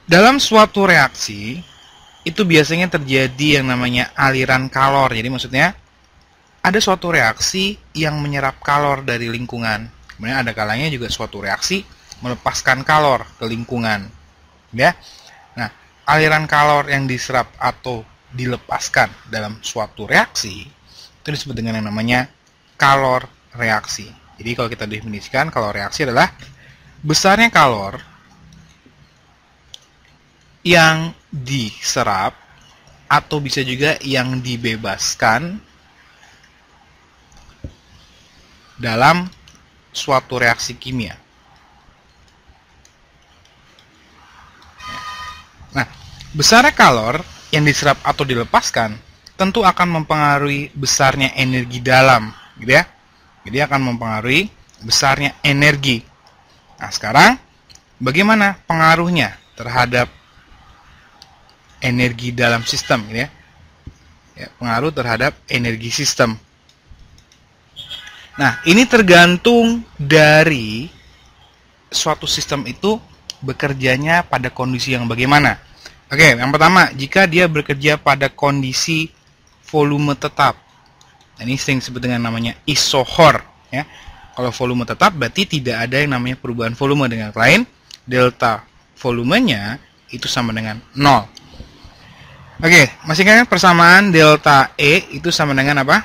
Dalam suatu reaksi, itu biasanya terjadi yang namanya aliran kalor. Jadi maksudnya, ada suatu reaksi yang menyerap kalor dari lingkungan. Kemudian ada kalanya juga suatu reaksi melepaskan kalor ke lingkungan. Ya. Nah, aliran kalor yang diserap atau dilepaskan dalam suatu reaksi, itu disebut dengan yang namanya kalor reaksi. Jadi kalau kita definisikan, kalor reaksi adalah besarnya kalor yang diserap atau bisa juga yang dibebaskan dalam suatu reaksi kimia. Nah, besarnya kalor yang diserap atau dilepaskan tentu akan mempengaruhi besarnya energi dalam, gitu ya. Jadi akan mempengaruhi besarnya energi. Nah, sekarang bagaimana pengaruhnya terhadap energi dalam sistem, gitu ya? Pengaruh terhadap energi sistem. Nah, ini tergantung dari suatu sistem itu bekerjanya pada kondisi yang bagaimana. Oke, yang pertama, jika dia bekerja pada kondisi volume tetap. Ini sering disebut dengan namanya isohor, ya. Kalau volume tetap berarti tidak ada yang namanya perubahan volume. Dengan lain, delta volumenya itu sama dengan 0. Oke, masih ingat persamaan delta E itu sama dengan apa?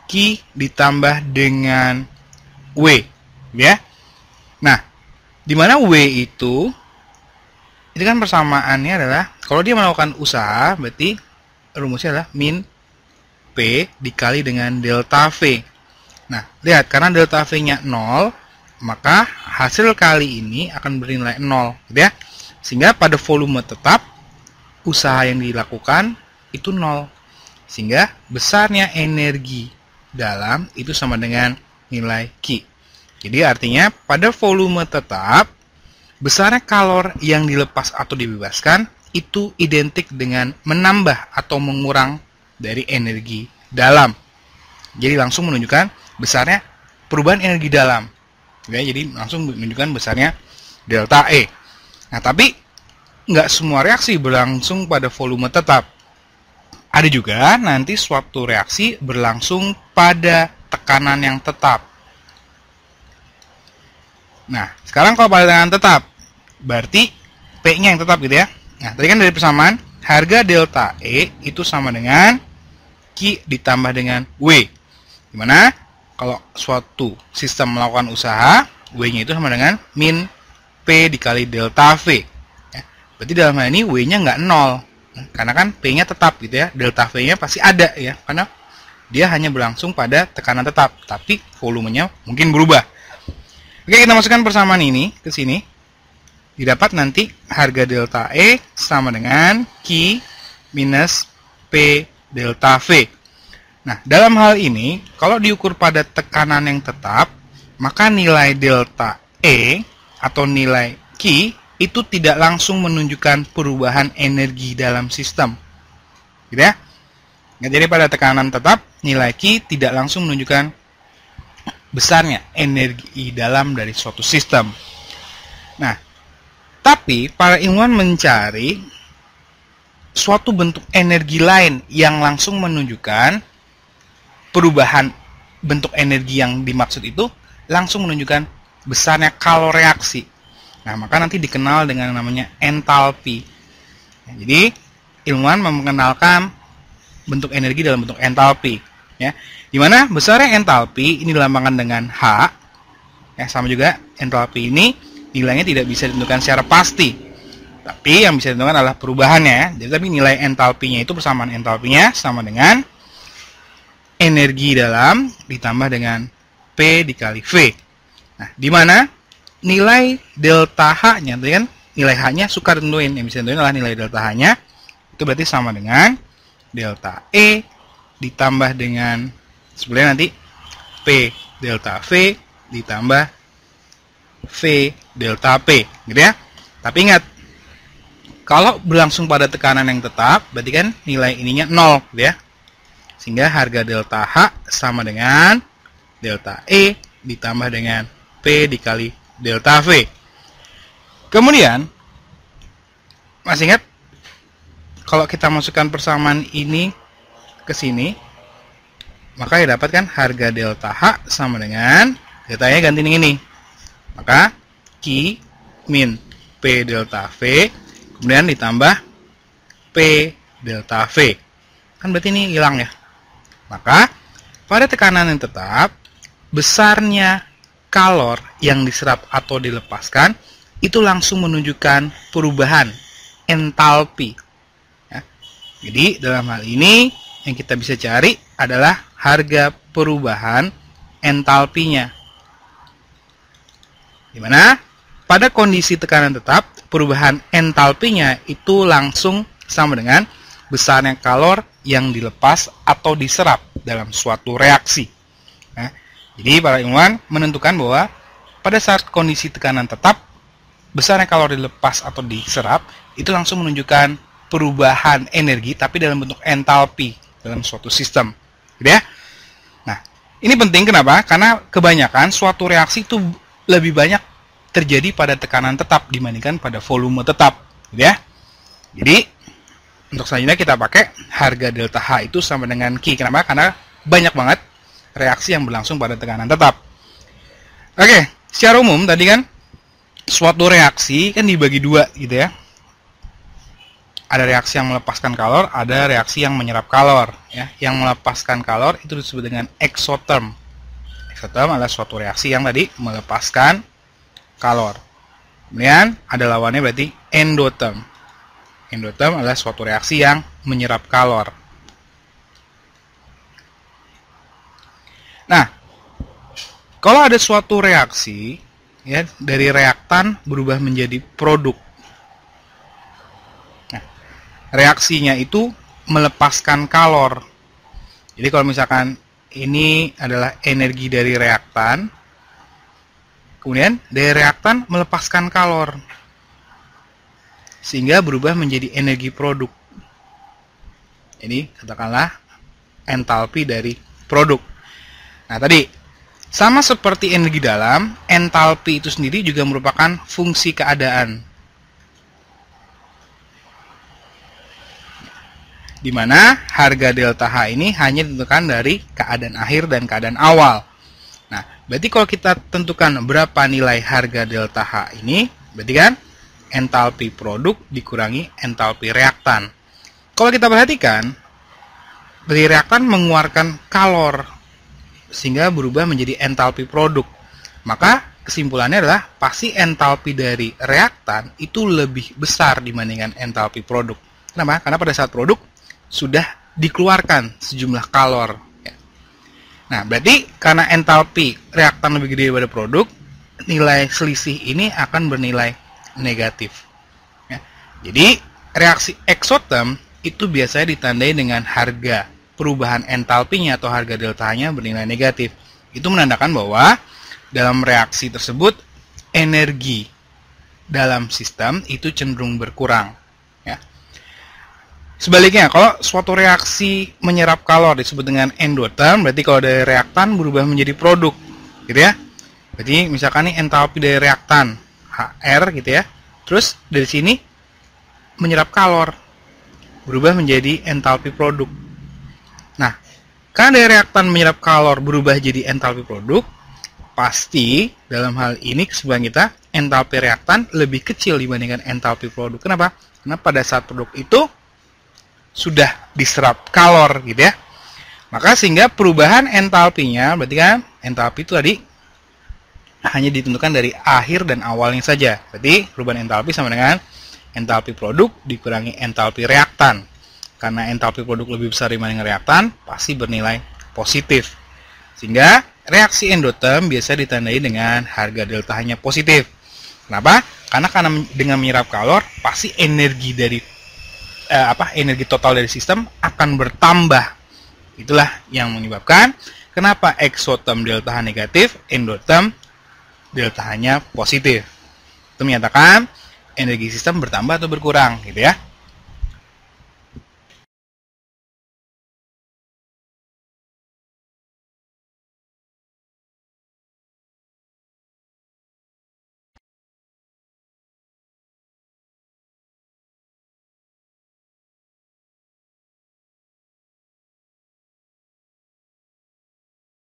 Q ditambah dengan W, ya. Nah, di mana W itu kan persamaannya adalah kalau dia melakukan usaha, berarti rumusnya adalah min P dikali dengan delta V. Nah, lihat, karena delta V-nya 0, maka hasil kali ini akan bernilai 0, gitu ya. Sehingga pada volume tetap, usaha yang dilakukan itu 0. Sehingga besarnya energi dalam itu sama dengan nilai Q. Jadi artinya pada volume tetap, besarnya kalor yang dilepas atau dibebaskan itu identik dengan menambah atau mengurang dari energi dalam. Jadi langsung menunjukkan besarnya perubahan energi dalam. Ya, jadi langsung menunjukkan besarnya delta E. Nah, tapi nggak semua reaksi berlangsung pada volume tetap. Ada juga nanti suatu reaksi berlangsung pada tekanan yang tetap. Nah, sekarang kalau pada tekanan tetap, berarti P-nya yang tetap, gitu ya. Nah, tadi kan dari persamaan, harga delta E itu sama dengan Q ditambah dengan W. Dimana kalau suatu sistem melakukan usaha, W-nya itu sama dengan min P dikali delta V. Berarti dalam hal ini W-nya nggak 0. Karena kan P-nya tetap, gitu ya. Delta V-nya pasti ada, ya. Karena dia hanya berlangsung pada tekanan tetap. Tapi volumenya mungkin berubah. Oke, kita masukkan persamaan ini ke sini. Didapat nanti harga delta E sama dengan Q minus P delta V. Nah, dalam hal ini, kalau diukur pada tekanan yang tetap, maka nilai delta E atau nilai Q itu tidak langsung menunjukkan perubahan energi dalam sistem, gitu ya. Jadi pada tekanan tetap, nilai Q tidak langsung menunjukkan besarnya energi dalam dari suatu sistem. Nah, tapi para ilmuwan mencari suatu bentuk energi lain yang langsung menunjukkan perubahan bentuk energi yang dimaksud itu langsung menunjukkan besarnya kalor reaksi. Nah, maka nanti dikenal dengan namanya entalpi. Nah, jadi, ilmuwan mengenalkan bentuk energi dalam bentuk entalpi. Ya, di mana besarnya entalpi ini dilambangkan dengan H. Ya, sama juga entalpi ini nilainya tidak bisa ditentukan secara pasti. Tapi yang bisa ditentukan adalah perubahannya. Jadi, tapi nilai entalpinya itu persamaan entalpinya sama dengan energi dalam ditambah dengan P dikali V. Nah, di mana nilai delta H-nya, kan nilai H-nya suka ditentuin. Yang bisa ditentuin adalah nilai delta H-nya. Itu berarti sama dengan delta E ditambah dengan sebenarnya nanti P delta V ditambah V delta P, gitu ya. Tapi ingat, kalau berlangsung pada tekanan yang tetap, berarti kan nilai ininya 0, gitu ya. Sehingga harga delta H sama dengan delta E ditambah dengan P dikali delta V. Kemudian, Masih ingat? Kalau kita masukkan persamaan ini ke sini, maka ya dapat kan harga delta H sama dengan deltanya ganti dengan ini. Maka Q min P delta V kemudian ditambah P delta V. Kan berarti ini hilang ya. Maka pada tekanan yang tetap, besarnya kalor yang diserap atau dilepaskan itu langsung menunjukkan perubahan entalpi. Ya. Jadi dalam hal ini yang kita bisa cari adalah harga perubahan entalpinya. Dimana pada kondisi tekanan tetap, perubahan entalpinya itu langsung sama dengan besarnya kalor yang dilepas atau diserap dalam suatu reaksi. Nah, jadi para ilmuwan menentukan bahwa pada saat kondisi tekanan tetap, besarnya kalor dilepas atau diserap itu langsung menunjukkan perubahan energi tapi dalam bentuk entalpi dalam suatu sistem, gitu ya. Nah, ini penting kenapa? Karena kebanyakan suatu reaksi itu lebih banyak terjadi pada tekanan tetap dibandingkan pada volume tetap, gitu ya. Jadi untuk selanjutnya kita pakai harga delta H itu sama dengan Q. Kenapa? Karena banyak banget reaksi yang berlangsung pada tekanan tetap. Oke, secara umum tadi kan suatu reaksi kan dibagi dua gitu ya. Ada reaksi yang melepaskan kalor, ada reaksi yang menyerap kalor. Ya. Yang melepaskan kalor itu disebut dengan exotherm. Exotherm adalah suatu reaksi yang tadi melepaskan kalor. Kemudian ada lawannya berarti endotherm. Endotherm adalah suatu reaksi yang menyerap kalor. Nah, kalau ada suatu reaksi ya dari reaktan berubah menjadi produk. Nah, reaksinya itu melepaskan kalor. Jadi kalau misalkan ini adalah energi dari reaktan, kemudian dari reaktan melepaskan kalor, sehingga berubah menjadi energi produk. Ini katakanlah entalpi dari produk. Nah tadi, sama seperti energi dalam, entalpi itu sendiri juga merupakan fungsi keadaan. Di mana harga delta H ini hanya ditentukan dari keadaan akhir dan keadaan awal. Nah, berarti kalau kita tentukan berapa nilai harga delta H ini, berarti kan entalpi produk dikurangi entalpi reaktan. Kalau kita perhatikan, dari reaktan mengeluarkan kalor sehingga berubah menjadi entalpi produk. Maka kesimpulannya adalah pasti entalpi dari reaktan itu lebih besar dibandingkan entalpi produk. Kenapa? Karena pada saat produk sudah dikeluarkan sejumlah kalor. Nah, berarti karena entalpi reaktan lebih gede daripada produk, nilai selisih ini akan bernilai negatif. Jadi reaksi exotherm itu biasanya ditandai dengan harga perubahan entalpinya atau harga deltanya bernilai negatif. Itu menandakan bahwa dalam reaksi tersebut energi dalam sistem itu cenderung berkurang. Ya. Sebaliknya, kalau suatu reaksi menyerap kalor disebut dengan endotherm, berarti kalau dari reaktan berubah menjadi produk, gitu ya. Berarti misalkan ini entalpi dari reaktan HR, gitu ya. Terus dari sini menyerap kalor, berubah menjadi entalpi produk. Nah, karena dari reaktan menyerap kalor berubah jadi entalpi produk, pasti dalam hal ini kesimpulan kita entalpi reaktan lebih kecil dibandingkan entalpi produk. Kenapa? Karena pada saat produk itu sudah diserap kalor, gitu ya. Maka sehingga perubahan entalpinya, berarti kan entalpi itu tadi hanya ditentukan dari akhir dan awalnya saja. Berarti perubahan entalpi sama dengan entalpi produk dikurangi entalpi reaktan. Karena entalpi produk lebih besar dibanding reaktan, pasti bernilai positif. Sehingga reaksi endotherm biasa ditandai dengan harga delta-nya positif. Kenapa? Karena dengan menyerap kalor, pasti energi dari energi total dari sistem akan bertambah. Itulah yang menyebabkan kenapa exotherm delta H negatif, endotherm delta H-nya positif. Itu menyatakan energi sistem bertambah atau berkurang, gitu ya.